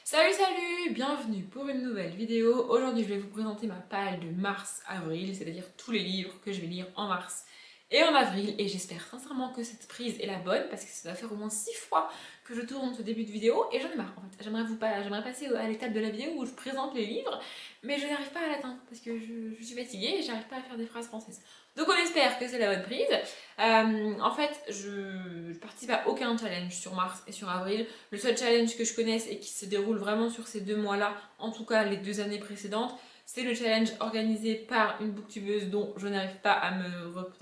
Salut, bienvenue pour une nouvelle vidéo. Aujourd'hui je vais vous présenter ma palle de mars-avril, c'est-à-dire tous les livres que je vais lire en mars et en avril, et j'espère sincèrement que cette prise est la bonne parce que ça va faire au moins 6 fois que je tourne ce début de vidéo et j'en ai marre en fait. J'aimerais passer à l'étape de la vidéo où je présente les livres, mais je n'arrive pas à l'atteindre parce que je suis fatiguée et j'arrive pas à faire des phrases françaises. Donc on espère que c'est la bonne prise. En fait, je participe à aucun challenge sur mars et sur avril. Le seul challenge que je connaisse et qui se déroule vraiment sur ces 2 mois-là, en tout cas les 2 années précédentes, c'est le challenge organisé par une booktubeuse dont je n'arrive pas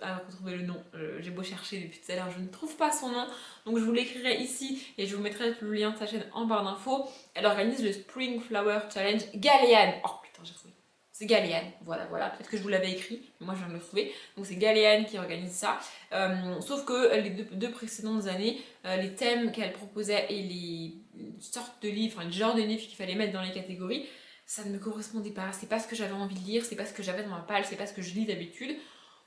à retrouver le nom. J'ai beau chercher depuis tout à l'heure, je ne trouve pas son nom. Donc je vous l'écrirai ici et je vous mettrai le lien de sa chaîne en barre d'infos. Elle organise le Spring Flower Challenge Galéane. Oh putain, j'ai trouvé. C'est Galéane, voilà, peut-être que je vous l'avais écrit, mais moi je viens de le trouver. Donc c'est Galéane qui organise ça. Sauf que les deux précédentes années, les thèmes qu'elle proposait et les sortes de livres, enfin le genre de livres qu'il fallait mettre dans les catégories, ça ne me correspondait pas. C'est pas ce que j'avais envie de lire, c'est pas ce que j'avais dans ma palle, c'est pas ce que je lis d'habitude.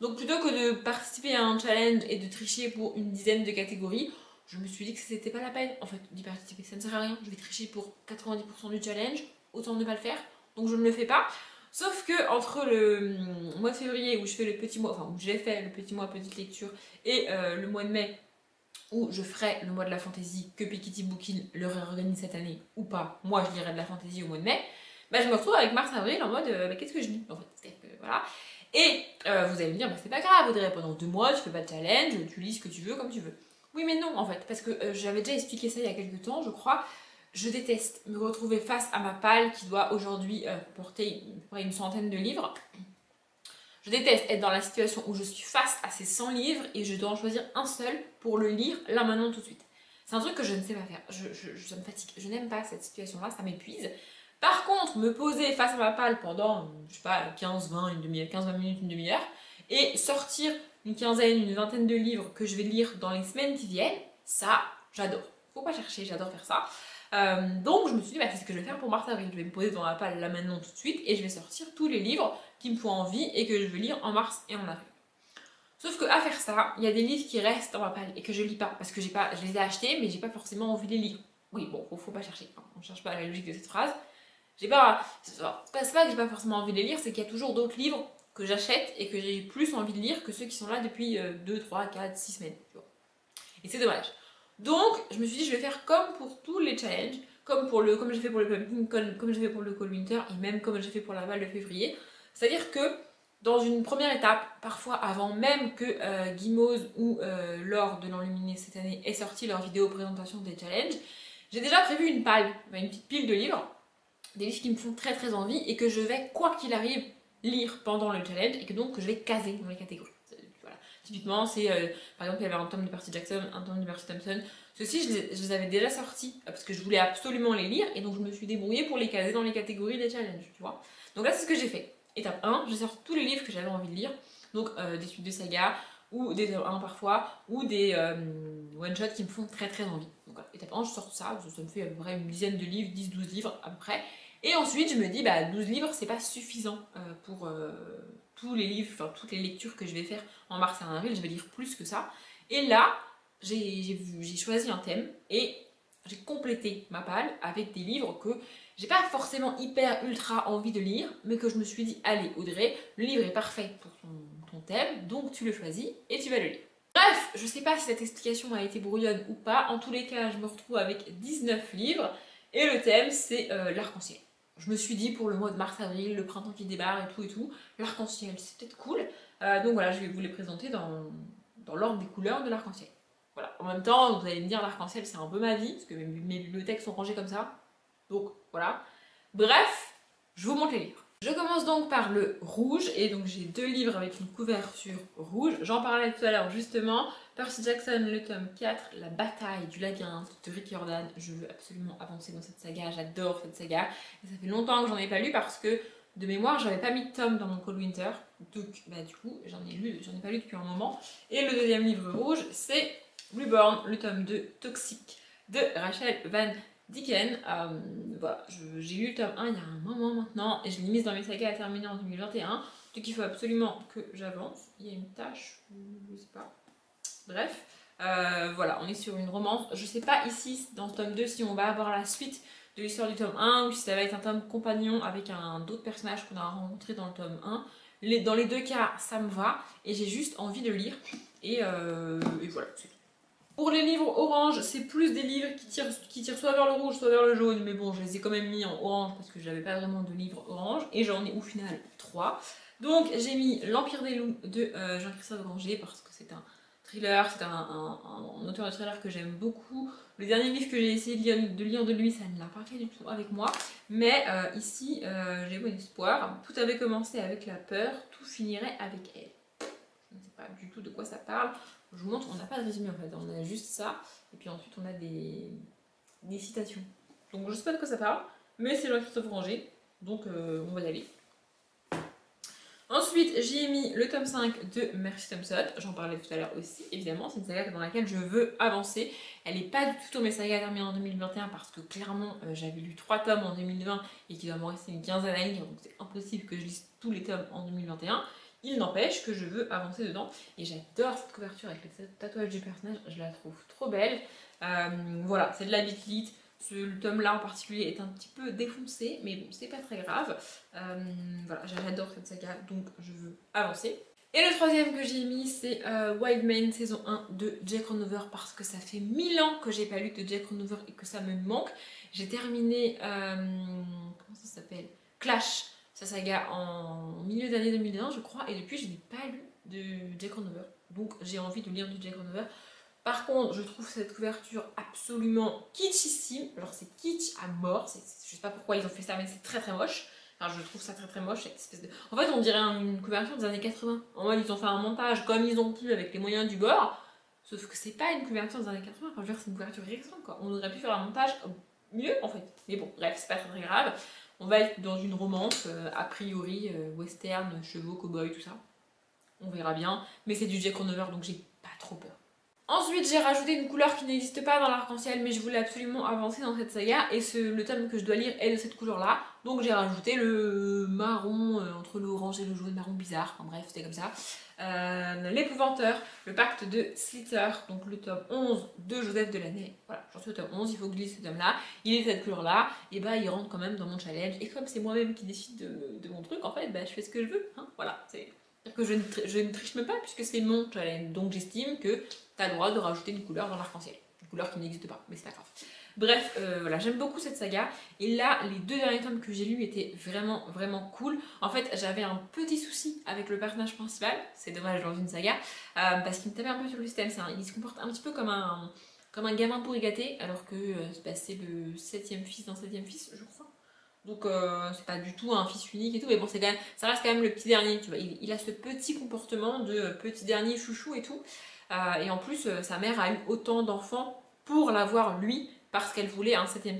Donc plutôt que de participer à un challenge et de tricher pour une dizaine de catégories, je me suis dit que c'était pas la peine en fait d'y participer. Ça ne sert à rien, je vais tricher pour 90% du challenge, autant ne pas le faire. Donc je ne le fais pas. Sauf que entre le mois de février où je fais le petit mois, enfin où j'ai fait le petit mois petite lecture et le mois de mai où je ferai le mois de la fantaisie que Piketty Bookin le réorganise cette année ou pas, moi je lirai de la fantaisie au mois de mai, bah, je me retrouve avec mars-avril en mode qu'est-ce que je lis en fait, voilà. Et vous allez me dire, bah, c'est pas grave Audrey, pendant 2 mois tu fais pas de challenge, tu lis ce que tu veux comme tu veux. Oui mais non en fait, parce que j'avais déjà expliqué ça il y a quelques temps je crois. Je déteste me retrouver face à ma palle qui doit aujourd'hui porter une centaine de livres. Je déteste être dans la situation où je suis face à ces 100 livres et je dois en choisir un seul pour le lire là maintenant tout de suite. C'est un truc que je ne sais pas faire, ça me fatigue, je n'aime pas cette situation-là, ça m'épuise. Par contre, me poser face à ma palle pendant, je sais pas, 15-20 minutes, une demi-heure, et sortir une quinzaine, une vingtaine de livres que je vais lire dans les semaines qui viennent, ça, j'adore. Faut pas chercher, j'adore faire ça. Donc je me suis dit, bah, c'est ce que je vais faire pour mars-avril. Je vais me poser dans la palle là maintenant tout de suite et je vais sortir tous les livres qui me font envie et que je veux lire en mars et en avril. Sauf que à faire ça, il y a des livres qui restent dans ma palle et que je lis pas parce que je les ai achetés mais j'ai pas forcément envie de les lire. Oui, bon, faut pas chercher, on cherche pas la logique de cette phrase. C'est pas que j'ai pas forcément envie de les lire, c'est qu'il y a toujours d'autres livres que j'achète et que j'ai plus envie de lire que ceux qui sont là depuis 2, 3, 4, 6 semaines. Tu vois. Et c'est dommage. Donc, je me suis dit, je vais faire comme pour tous les challenges, comme j'ai fait pour le pumpkin, comme j'ai fait pour le cold winter, et même comme j'ai fait pour la balle de février. C'est-à-dire que, dans une première étape, parfois avant même que Gimose ou Laure de l'Enluminé cette année aient sorti leur vidéo présentation des challenges, j'ai déjà prévu une palle, une petite pile de livres, des livres qui me font très très envie et que je vais, quoi qu'il arrive, lire pendant le challenge et que donc que je vais caser dans les catégories. Voilà. Typiquement, c'est par exemple, il y avait un tome de Percy Jackson, un tome de Percy Thompson. Ceux-ci, je les avais déjà sortis parce que je voulais absolument les lire et donc je me suis débrouillée pour les caser dans les catégories des challenges, tu vois. Donc là, c'est ce que j'ai fait. Étape 1, je sors tous les livres que j'avais envie de lire, donc des suites de saga, ou des 1 parfois, ou des one-shots qui me font très très envie. Donc voilà, étape 1, je sors tout ça, ça me fait à peu près une dizaine de livres, 10-12 livres à peu près. Et ensuite, je me dis, bah 12 livres, c'est pas suffisant pour tous les livres, enfin toutes les lectures que je vais faire en mars et en avril, je vais lire plus que ça. Et là, j'ai choisi un thème et j'ai complété ma palle avec des livres que j'ai pas forcément hyper ultra envie de lire, mais que je me suis dit, allez Audrey, le livre est parfait pour ton thème, donc tu le choisis et tu vas le lire. Bref, je sais pas si cette explication a été brouillonne ou pas, en tous les cas, je me retrouve avec 19 livres et le thème c'est l'arc-en-ciel. Je me suis dit pour le mois de mars-avril, le printemps qui débarque et tout, l'arc-en-ciel c'est peut-être cool. Donc voilà, je vais vous les présenter dans l'ordre des couleurs de l'arc-en-ciel. Voilà. En même temps, vous allez me dire l'arc-en-ciel c'est un peu ma vie, parce que mes bibliothèques sont rangées comme ça. Donc voilà. Bref, je vous montre les livres. Je commence donc par le rouge, et donc j'ai 2 livres avec une couverture rouge. J'en parlais tout à l'heure justement. Percy Jackson, le tome 4, La bataille du labyrinthe de Rick Riordan. Je veux absolument avancer dans cette saga, j'adore cette saga. Et ça fait longtemps que j'en ai pas lu parce que de mémoire, j'avais pas mis de tome dans mon Cold Winter. Donc bah, du coup, j'en ai pas lu depuis un moment. Et le deuxième livre rouge, c'est Reborn, le tome 2, Toxique, de Rachel Van Dicken. Voilà, j'ai lu le tome 1 il y a un moment maintenant et je l'ai mise dans mes sagas à terminer en 2021. Donc il faut absolument que j'avance. Il y a une tâche, je sais pas. Bref, voilà, on est sur une romance. Je sais pas ici, dans ce tome 2, si on va avoir la suite de l'histoire du tome 1 ou si ça va être un tome compagnon avec un d'autres personnages qu'on a rencontrés dans le tome 1. Dans les deux cas, ça me va et j'ai juste envie de lire. Et voilà, c'est tout. Pour les livres orange, c'est plus des livres qui tirent soit vers le rouge, soit vers le jaune. Mais bon, je les ai quand même mis en orange parce que j'avais pas vraiment de livres orange. Et j'en ai au final 3. Donc j'ai mis L'Empire des loups de Jean-Christophe Granger parce que c'est un thriller, c'est un auteur de thriller que j'aime beaucoup. Le dernier livre que j'ai essayé de lire de lui, ça ne l'a pas fait du tout avec moi. Mais ici, j'ai bon espoir. Tout avait commencé avec la peur, tout finirait avec elle. Je ne sais pas du tout de quoi ça parle. Je vous montre, on n'a pas de résumé en fait, on a juste ça. Et puis ensuite, on a des citations. Donc je ne sais pas de quoi ça parle, mais c'est Jean-Christophe Granger. Donc on va y aller. Ensuite, j'ai mis le tome 5 de Mercy Thompson, j'en parlais tout à l'heure aussi, évidemment, c'est une saga dans laquelle je veux avancer. Elle n'est pas du tout dans mes sagas terminées en 2021 parce que clairement, j'avais lu 3 tomes en 2020 et qu'il doit me rester une quinzaine à lire, donc c'est impossible que je lise tous les tomes en 2021. Il n'empêche que je veux avancer dedans et j'adore cette couverture avec le tatouage du personnage, je la trouve trop belle. Voilà, c'est de la Beat. Ce tome-là en particulier est un petit peu défoncé, mais bon, c'est pas très grave. Voilà, j'adore cette saga, donc je veux avancer. Et le troisième que j'ai mis, c'est Wildman saison 1 de Jack Ronover, parce que ça fait 1000 ans que j'ai pas lu de Jack Ronover et que ça me manque. J'ai terminé, comment ça s'appelle, Clash, sa saga en milieu d'année 2001, je crois, et depuis, je n'ai pas lu de Jack Ronover. Donc j'ai envie de lire du Jack Ronover. Par contre, je trouve cette couverture absolument kitschissime. Alors c'est kitsch à mort, je sais pas pourquoi ils ont fait ça, mais c'est très très moche. Enfin, je trouve ça très très moche, cette espèce de... En fait, on dirait une couverture des années 80. En mode, ils ont fait un montage comme ils ont pu avec les moyens du bord. Sauf que c'est pas une couverture des années 80, enfin, je veux dire, c'est une couverture récente, quoi. On aurait pu faire un montage mieux, en fait. Mais bon, bref, c'est pas très très grave. On va être dans une romance, a priori, western, chevaux, cow-boy, tout ça. On verra bien. Mais c'est du Jack Ronover, donc j'ai pas trop peur. Ensuite, j'ai rajouté une couleur qui n'existe pas dans l'arc-en-ciel, mais je voulais absolument avancer dans cette saga, et le tome que je dois lire est de cette couleur-là. Donc j'ai rajouté le marron, entre l'orange et le jaune, marron bizarre, enfin bref, c'était comme ça. L'épouvanteur, le pacte de Slither, donc le tome 11 de Joseph Delaney. Voilà, j'en suis au tome 11, il faut que je lise ce tome-là. Il est de cette couleur-là, et bah il rentre quand même dans mon challenge. Et comme c'est moi-même qui décide de mon truc, en fait, bah je fais ce que je veux. Hein, voilà, c'est... que je ne triche même pas puisque c'est mon challenge. Donc j'estime que tu as le droit de rajouter une couleur dans l'arc-en-ciel. Une couleur qui n'existe pas, mais c'est pas grave. Bref, voilà, j'aime beaucoup cette saga. Et là, les 2 derniers tomes que j'ai lus étaient vraiment, vraiment cool. En fait, j'avais un petit souci avec le personnage principal. C'est dommage dans une saga. Parce qu'il me tapait un peu sur le système. Il se comporte un petit peu comme un gamin pourri gâté. Alors que c'est le 7e fils d'un 7e fils, je crois. Donc c'est pas du tout un fils unique et tout, mais bon, c'est quand même, ça reste quand même le petit dernier, tu vois. Il a ce petit comportement de petit dernier chouchou et tout. Et en plus, sa mère a eu autant d'enfants pour l'avoir lui, parce qu'elle voulait un 7e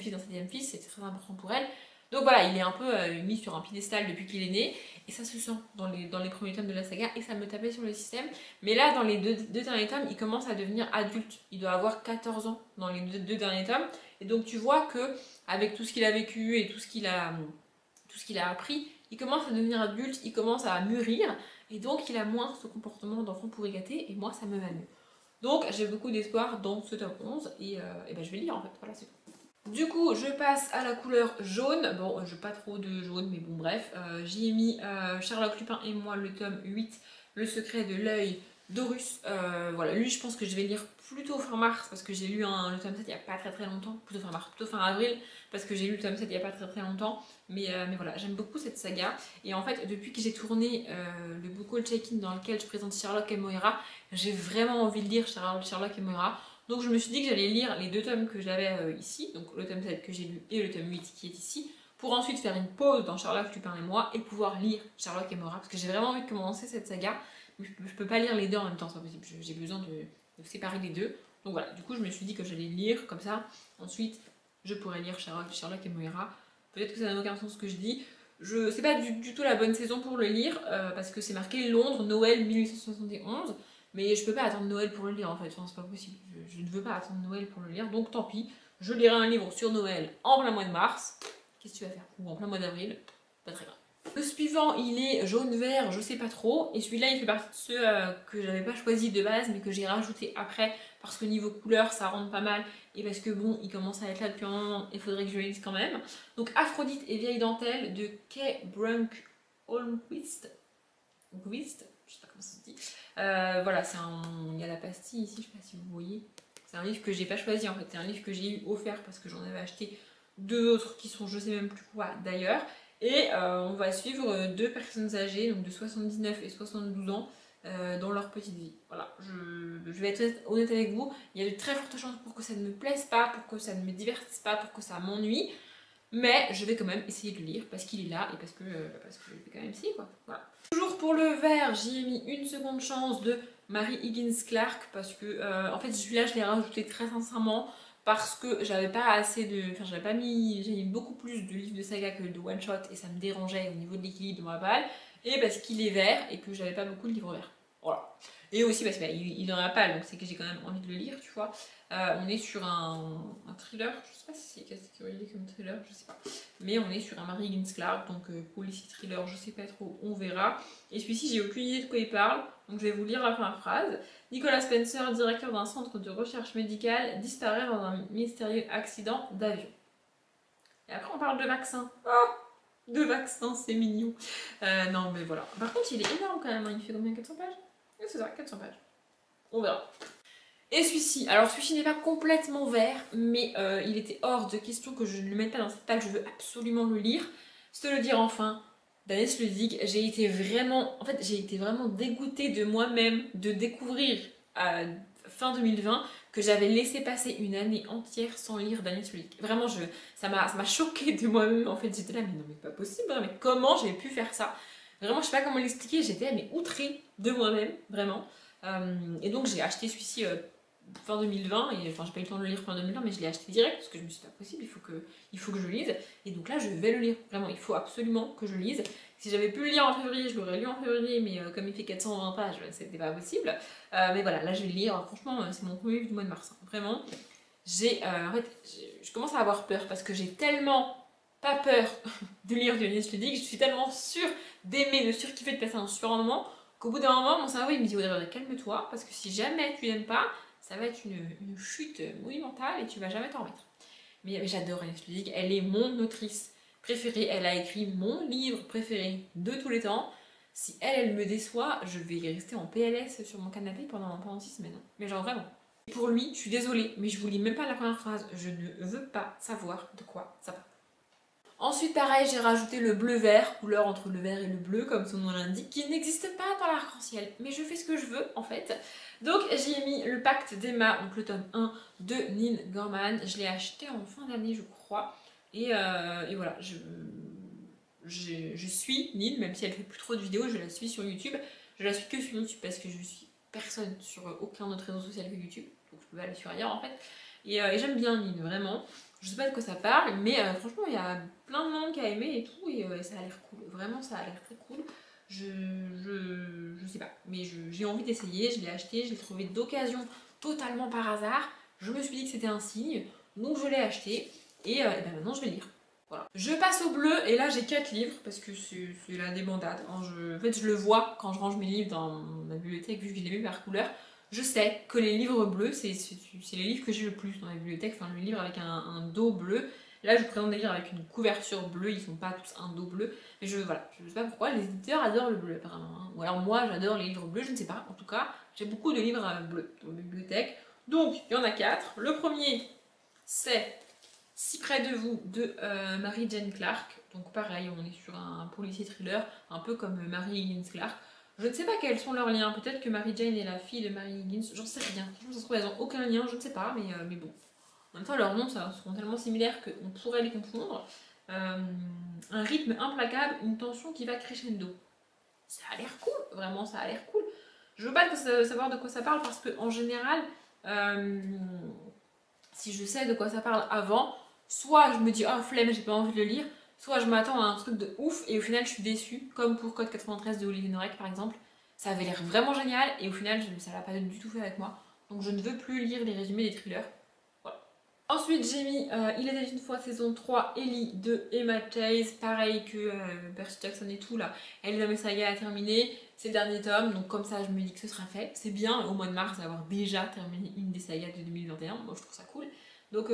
fils, c'était très important pour elle. Donc voilà, il est un peu mis sur un piédestal depuis qu'il est né, et ça se sent dans les premiers tomes de la saga, et ça me tapait sur le système. Mais là, dans les deux derniers tomes, il commence à devenir adulte. Il doit avoir 14 ans dans les deux derniers tomes, et donc tu vois que avec tout ce qu'il a vécu et tout ce qu'il a appris, il commence à devenir adulte, il commence à mûrir, et donc il a moins ce comportement d'enfant pourri gâté, et moi ça me va mieux. Donc j'ai beaucoup d'espoir dans ce tome 11, et ben, je vais lire en fait, voilà c'est tout. Du coup je passe à la couleur jaune, bon je pas trop de jaune mais bon bref, j'y ai mis Sherlock Lupin et moi le tome 8, Le secret de l'œil d'Horus, voilà, lui je pense que je vais lire plutôt fin mars parce que j'ai lu le tome 7 il n'y a pas très longtemps, plutôt fin mars, plutôt fin avril parce que j'ai lu le tome 7 il n'y a pas très longtemps, mais voilà, j'aime beaucoup cette saga, et en fait depuis que j'ai tourné le book haul check-in dans lequel je présente Sherlock et Moira, j'ai vraiment envie de lire Sherlock et Moira, donc je me suis dit que j'allais lire les 2 tomes que j'avais ici, donc le tome 7 que j'ai lu et le tome 8 qui est ici, pour ensuite faire une pause dans Sherlock, Lupin et moi et pouvoir lire Sherlock et Moira, parce que j'ai vraiment envie de commencer cette saga. Je peux pas lire les 2 en même temps, c'est pas possible, j'ai besoin de séparer les 2. Donc voilà, du coup je me suis dit que j'allais lire comme ça, ensuite je pourrais lire Sherlock et Moira. Peut-être que ça n'a aucun sens ce que je dis. C'est pas du tout la bonne saison pour le lire, parce que c'est marqué Londres, Noël 1871, mais je peux pas attendre Noël pour le lire en fait, enfin, c'est pas possible. Je ne veux pas attendre Noël pour le lire, donc tant pis, je lirai un livre sur Noël en plein mois de mars. Qu'est-ce que tu vas faire? Ou en plein mois d'avril, pas très grave. Le suivant, il est jaune-vert, je sais pas trop. Et celui-là, il fait partie de ceux que j'avais pas choisi de base, mais que j'ai rajouté après. Parce que niveau couleur, ça rentre pas mal. Et parce que bon, il commence à être là depuis un moment, il faudrait que je le lise quand même. Donc Aphrodite et vieille dentelle de Kay Brunk Holmquist. Je sais pas comment ça se dit. Voilà, il y a la pastille ici, je sais pas si vous voyez. C'est un livre que j'ai pas choisi en fait. C'est un livre que j'ai eu offert parce que j'en avais acheté deux autres qui sont je sais même plus quoi d'ailleurs. Et on va suivre deux personnes âgées, donc de 79 et 72 ans, dans leur petite vie. Voilà, je vais être honnête avec vous, il y a de très fortes chances pour que ça ne me plaise pas, pour que ça ne me divertisse pas, pour que ça m'ennuie. Mais je vais quand même essayer de le lire parce qu'il est là et parce que je vais quand même essayer quoi. Voilà. Toujours pour le vert, j'y ai mis une seconde chance de Mary Higgins Clark parce que en fait celui-là je l'ai rajouté très sincèrement parce que j'avais pas assez de. Enfin j'avais pas mis. J'ai mis beaucoup plus de livres de saga que de one shot et ça me dérangeait au niveau de l'équilibre de ma balle. Et parce qu'il est vert et que j'avais pas beaucoup de livres verts. Voilà. Et aussi parce qu'il en a pas donc c'est que j'ai quand même envie de le lire, tu vois. On est sur un thriller, je sais pas si c'est catégorisé comme thriller, je sais pas. Mais on est sur un Mary Higgins Clark, donc policier thriller, je sais pas trop, on verra. Et celui-ci, j'ai aucune idée de quoi il parle, donc je vais vous lire la première phrase. Nicolas Spencer, directeur d'un centre de recherche médicale, disparaît dans un mystérieux accident d'avion. Et après, on parle de vaccins. Oh, de vaccins, c'est mignon. Non, mais voilà. Par contre, il est énorme quand même, hein. Il fait combien, 400 pages? Oui, c'est ça, 400 pages. On verra. Et celui-ci, alors celui-ci n'est pas complètement vert, mais il était hors de question que je ne le mette pas dans cette palle, je veux absolument le lire. Se le dire enfin, Daniel Ludig, j'ai été vraiment dégoûtée de moi-même de découvrir à fin 2020 que j'avais laissé passer une année entière sans lire Daniel Ludig. Vraiment, ça m'a choquée de moi-même, en fait, j'étais là, mais non, mais pas possible, hein, mais comment j'ai pu faire ça? Vraiment, je sais pas comment l'expliquer, j'étais mais outrée de moi-même, vraiment. Et donc j'ai acheté celui-ci fin 2020, et enfin j'ai pas eu le temps de le lire fin 2020, mais je l'ai acheté direct parce que je me suis dit, pas possible, il faut que je le lise. Et donc là je vais le lire, vraiment, il faut absolument que je le lise. Si j'avais pu le lire en février, je l'aurais lu en février, mais comme il fait 420 pages, c'était pas possible. Mais voilà, là je vais le lire, franchement c'est mon premier livre du mois de mars, hein. Vraiment. Je commence à avoir peur parce que j'ai tellement pas peur de lire du Daniel Ludig, je suis tellement sûre d'aimer, de surkiffer, de passer un super moment, qu'au bout d'un moment, mon cerveau il me dit Audrey, calme-toi, parce que si jamais tu n'aimes pas, ça va être une chute monumentale et tu vas jamais t'en remettre. Mais j'adore Agnès Ludig, elle est mon autrice préférée, elle a écrit mon livre préféré de tous les temps. Si elle me déçoit, je vais rester en PLS sur mon canapé pendant 6 semaines. Mais genre vraiment. Et pour lui, je suis désolée, mais je vous lis même pas la première phrase, je ne veux pas savoir de quoi ça parle. Ensuite, pareil, j'ai rajouté le bleu-vert, couleur entre le vert et le bleu, comme son nom l'indique, qui n'existe pas dans l'arc-en-ciel. Mais je fais ce que je veux, en fait. Donc, j'ai mis le Pacte d'Emma, donc le tome 1 de Neil Gaiman. Je l'ai acheté en fin d'année, je crois. Et voilà, je suis Neil, même si elle fait plus trop de vidéos, je la suis sur YouTube. Je la suis que sur YouTube parce que je suis personne sur aucun autre réseau social que YouTube. Donc, je peux pas aller sur ailleurs, en fait. Et j'aime bien Neil, vraiment. Je sais pas de quoi ça parle, mais franchement, il y a plein de monde qui a aimé et tout, et ça a l'air cool. Vraiment, ça a l'air très cool. Je sais pas, mais j'ai envie d'essayer. Je l'ai acheté, je l'ai trouvé d'occasion totalement par hasard. Je me suis dit que c'était un signe, donc je l'ai acheté, et ben maintenant je vais lire. Voilà. Je passe au bleu, et là j'ai 4 livres, parce que c'est la débandade. En fait, je le vois quand je range mes livres dans ma bibliothèque, vu que je les mets par couleur. Je sais que les livres bleus, c'est les livres que j'ai le plus dans la bibliothèque, enfin le livre avec un dos bleu. Là, je vous présente des livres avec une couverture bleue, ils sont pas tous un dos bleu. Mais voilà, je sais pas pourquoi, les éditeurs adorent le bleu apparemment, hein. Ou alors moi, j'adore les livres bleus, je ne sais pas. En tout cas, j'ai beaucoup de livres bleus dans ma bibliothèque. Donc, il y en a 4. Le premier, c'est Si près de vous de Mary Jane Clark. Donc pareil, on est sur un policier thriller, un peu comme Mary Higgins Clark. Je ne sais pas quels sont leurs liens. Peut-être que Mary Jane est la fille de Mary Higgins. J'en sais rien. Ça se trouve, elles n'ont aucun lien. Je ne sais pas. Mais bon. En même temps, leurs noms seront tellement similaires qu'on pourrait les confondre. Un rythme implacable, une tension qui va crescendo. Ça a l'air cool. Vraiment, ça a l'air cool. Je veux pas savoir de quoi ça parle parce que en général, si je sais de quoi ça parle avant, soit je me dis oh flemme, j'ai pas envie de le lire. Soit je m'attends à un truc de ouf et au final je suis déçue, comme pour Code 93 de Olivier Norek par exemple. Ça avait l'air vraiment génial et au final ça l'a pas du tout fait avec moi. Donc je ne veux plus lire les résumés des thrillers. Voilà. Ensuite j'ai mis Il était une fois saison 3, Ellie de Emma Chase, pareil que Percy Jackson et tout là, elle est dans mes sagas à terminer, c'est le dernier tome, donc comme ça je me dis que ce sera fait. C'est bien au mois de mars d'avoir déjà terminé une des sagas de 2021, moi je trouve ça cool. Donc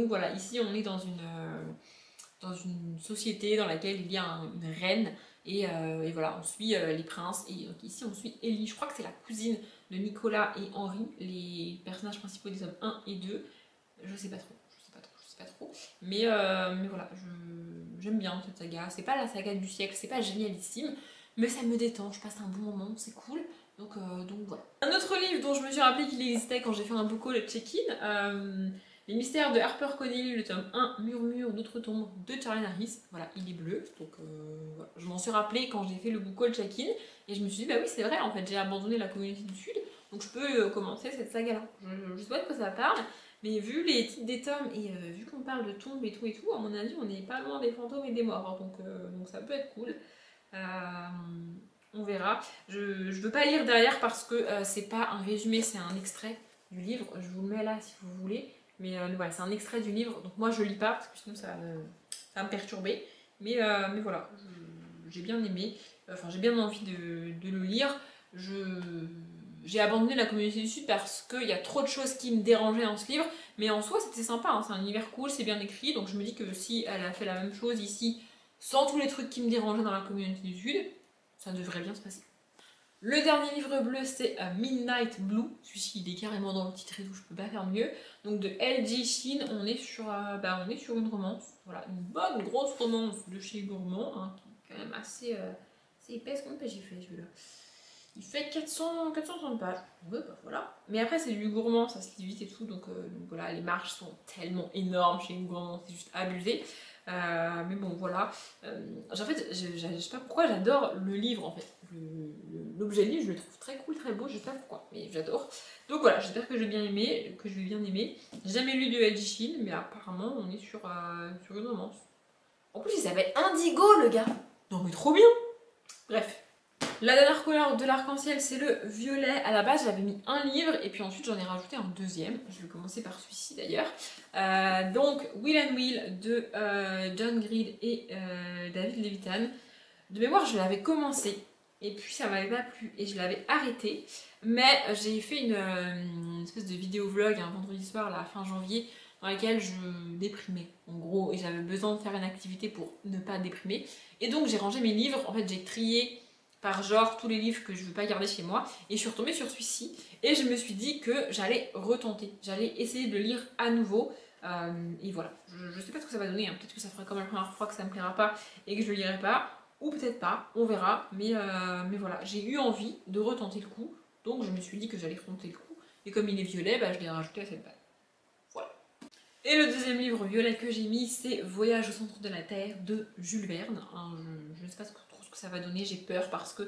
voilà, ici on est dans une société dans laquelle il y a une reine et voilà, on suit les princes et donc ici on suit Ellie, je crois que c'est la cousine de Nicolas et Henri, les personnages principaux des tomes 1 et 2. Je sais pas trop, je sais pas trop. Mais voilà, j'aime bien cette saga. C'est pas la saga du siècle, c'est pas génialissime, mais ça me détend, je passe un bon moment, c'est cool. Donc voilà. Un autre livre dont je me suis rappelé qu'il existait quand j'ai fait un book haul check-in, Les mystères de Harper Connelly, le tome 1, Murmure d'outre-tombe de Charlene Harris. Voilà, il est bleu, donc voilà. Je m'en suis rappelé quand j'ai fait le book haul check-in, et je me suis dit, bah oui, c'est vrai, en fait, j'ai abandonné la communauté du Sud, donc je peux commencer cette saga-là. Je sais pas de quoi ça parle. Mais vu les titres des tomes et vu qu'on parle de tombes et tout, à mon avis, on n'est pas loin des fantômes et des morts. Donc ça peut être cool. On verra. Je veux pas lire derrière parce que c'est pas un résumé, c'est un extrait du livre. Je vous le mets là si vous voulez. Mais voilà, c'est un extrait du livre. Donc moi je lis pas parce que sinon ça va me perturber. Mais voilà, j'ai bien aimé. Enfin, j'ai bien envie de le lire. J'ai abandonné la communauté du Sud parce qu'il y a trop de choses qui me dérangeaient dans ce livre, mais en soi c'était sympa, hein, c'est un univers cool, c'est bien écrit, donc je me dis que si elle a fait la même chose ici, sans tous les trucs qui me dérangeaient dans la communauté du Sud, ça devrait bien se passer. Le dernier livre bleu c'est Midnight Blue, celui-ci il est carrément dans le titre et tout, je peux pas faire mieux. Donc de L.J. Shin, on est sur une romance, voilà, une bonne grosse romance de chez Gourmand, hein, qui est quand même assez épaisse. Combien de pages j'ai fait celui-là? Il fait 460 pages. Ouais, bah voilà. Mais après, c'est du Gourmand, ça se lit vite et tout. Donc voilà, les marges sont tellement énormes chez Gourmand, c'est juste abusé. Mais bon, voilà. En fait, je sais pas pourquoi, j'adore le livre en fait. L'objet livre, je le trouve très cool, très beau, je sais pas pourquoi, mais j'adore. Donc voilà, j'espère que je vais bien aimer, que je vais bien aimer. J'ai jamais lu de L.J. Shin, mais apparemment, on est sur une romance. En plus, il s'appelle Indigo, le gars. Non, mais trop bien. Bref. La dernière couleur de l'arc-en-ciel, c'est le violet. À la base, j'avais mis un livre et puis ensuite j'en ai rajouté un deuxième. Je vais commencer par celui-ci d'ailleurs. Donc, Will and Will de John Green et David Levitan. De mémoire, je l'avais commencé et puis ça m'avait pas plu et je l'avais arrêté. Mais j'ai fait une espèce de vidéo vlog un vendredi soir, la fin janvier, dans laquelle je déprimais en gros et j'avais besoin de faire une activité pour ne pas déprimer. Et donc, j'ai rangé mes livres. En fait, j'ai trié par genre tous les livres que je veux pas garder chez moi et je suis retombée sur celui-ci et je me suis dit que j'allais retenter, j'allais essayer de le lire à nouveau et voilà, je sais pas ce que ça va donner, hein. Peut-être que ça fera comme la première fois que ça me plaira pas et que je le lirai pas ou peut-être pas, on verra, mais voilà, j'ai eu envie de retenter le coup donc je me suis dit que j'allais retenter le coup et comme il est violet, bah, je l'ai rajouté à cette page. Voilà. Et le deuxième livre violet que j'ai mis, c'est Voyage au centre de la Terre de Jules Verne. Je ne sais pas trop ce que ça va donner, j'ai peur parce que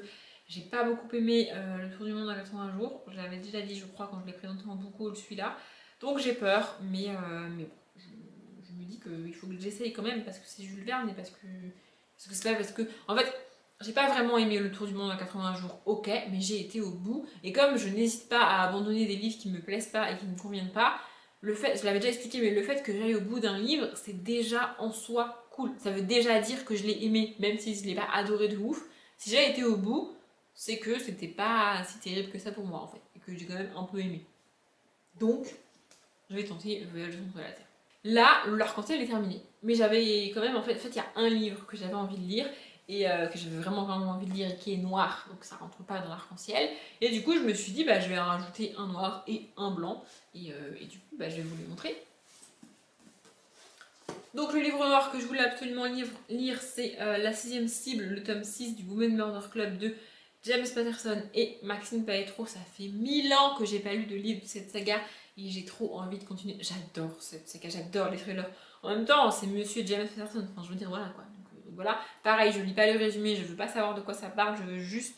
j'ai pas beaucoup aimé Le Tour du Monde en 80 jours. Je l'avais déjà dit, je crois, quand je l'ai présenté en book haul, celui-là. Donc j'ai peur, mais bon, je me dis qu'il faut que j'essaye quand même parce que c'est Jules Verne et parce que c'est pas parce que. En fait, j'ai pas vraiment aimé Le Tour du Monde en 80 jours, ok, mais j'ai été au bout. Et comme je n'hésite pas à abandonner des livres qui me plaisent pas et qui ne me conviennent pas, le fait, je l'avais déjà expliqué, mais le fait que j'aille au bout d'un livre, c'est déjà en soi cool. Ça veut déjà dire que je l'ai aimé, même si je l'ai pas adoré de ouf. Si j'ai été au bout, c'est que c'était pas si terrible que ça pour moi en fait, et que j'ai quand même un peu aimé. Donc, je vais tenter le voyage au centre de la Terre. Là, l'arc-en-ciel est terminé, mais j'avais quand même, en fait, il y a un livre que j'avais envie de lire, et que j'avais vraiment envie de lire et qui est noir, donc ça rentre pas dans l'arc-en-ciel. Et du coup, je me suis dit, bah, je vais en rajouter un noir et un blanc, et du coup, bah, je vais vous les montrer. Donc le livre noir que je voulais absolument lire, c'est La sixième cible, le tome 6 du Women Murder Club de James Patterson et Maxine Paetro. Ça fait 1000 ans que j'ai pas lu de livre de cette saga et j'ai trop envie de continuer. J'adore cette saga, j'adore les thrillers. En même temps, c'est monsieur James Patterson, enfin je veux dire voilà quoi. Donc voilà, pareil, je lis pas le résumé, je veux pas savoir de quoi ça parle, je veux juste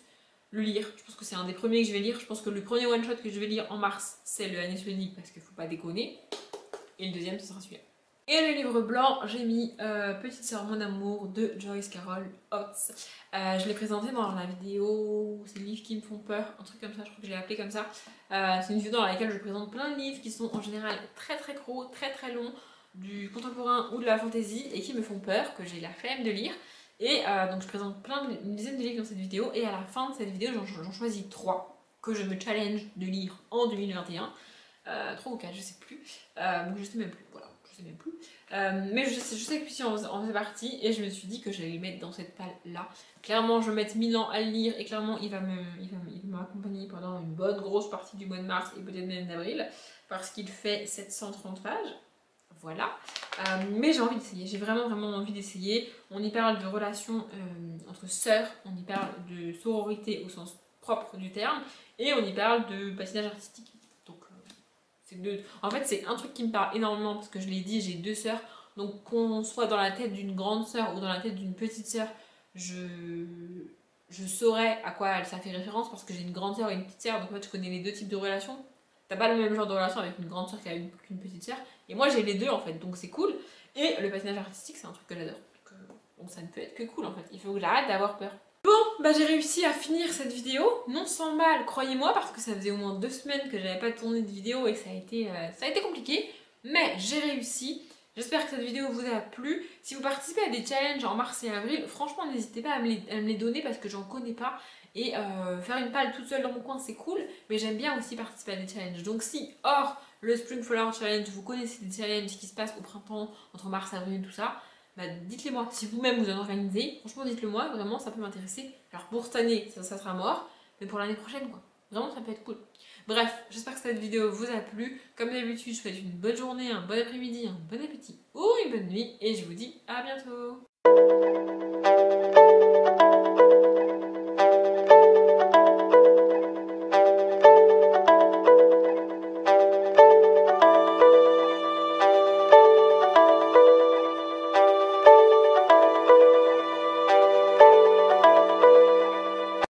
le lire. Je pense que c'est un des premiers que je vais lire. Je pense que le premier one-shot que je vais lire en mars, c'est le Agnès Wenig parce qu'il faut pas déconner. Et le deuxième, ce sera celui-là. Et le livre blanc, j'ai mis Petite sœur mon amour de Joyce Carol Oates. Je l'ai présenté dans la vidéo, c'est les livres qui me font peur, un truc comme ça, je crois que je l'ai appelé comme ça. C'est une vidéo dans laquelle je présente plein de livres qui sont en général très très gros, très très longs, du contemporain ou de la fantasy et qui me font peur, que j'ai la flemme de lire. Et donc je présente une dizaine de livres dans cette vidéo et à la fin de cette vidéo j'en choisis 3 que je me challenge de lire en 2021. 3 ou 4, je sais plus. Je sais même plus, voilà, je sais même plus. Mais je sais que Puissy en faisait partie et je me suis dit que j'allais le mettre dans cette palle là. Clairement, je vais mettre 1000 ans à le lire et clairement, il va m'accompagner pendant une bonne grosse partie du mois de mars et peut-être même d'avril parce qu'il fait 730 pages. Voilà. Mais j'ai envie d'essayer, j'ai vraiment envie d'essayer. On y parle de relations entre sœurs, on y parle de sororité au sens propre du terme et on y parle de patinage artistique. Donc en fait c'est un truc qui me parle énormément parce que je l'ai dit, j'ai 2 sœurs, donc qu'on soit dans la tête d'une grande sœur ou dans la tête d'une petite sœur, je saurais à quoi ça fait référence parce que j'ai une grande sœur et une petite sœur, donc en fait je connais les 2 types de relations. T'as pas le même genre de relation avec une grande sœur qu'une petite sœur, et moi j'ai les 2 en fait, donc c'est cool. Et le patinage artistique c'est un truc que j'adore, donc ça ne peut être que cool en fait, il faut que j'arrête d'avoir peur. Bah j'ai réussi à finir cette vidéo, non sans mal, croyez-moi, parce que ça faisait au moins 2 semaines que j'avais pas tourné de vidéo et ça a été compliqué, mais j'ai réussi. J'espère que cette vidéo vous a plu. Si vous participez à des challenges en mars et avril, franchement n'hésitez pas à me les donner parce que j'en connais pas. Et faire une palle toute seule dans mon coin c'est cool, mais j'aime bien aussi participer à des challenges. Donc si, hors le Spring Flower Challenge, vous connaissez des challenges qui se passent au printemps, entre mars et avril, tout ça, bah dites-les moi. Si vous-même vous en organisez, franchement dites-le moi, vraiment ça peut m'intéresser. Alors pour cette année, ça sera mort, mais pour l'année prochaine quoi. Vraiment ça peut être cool. Bref, j'espère que cette vidéo vous a plu. Comme d'habitude, je vous souhaite une bonne journée, un bon après-midi, un bon appétit ou une bonne nuit. Et je vous dis à bientôt.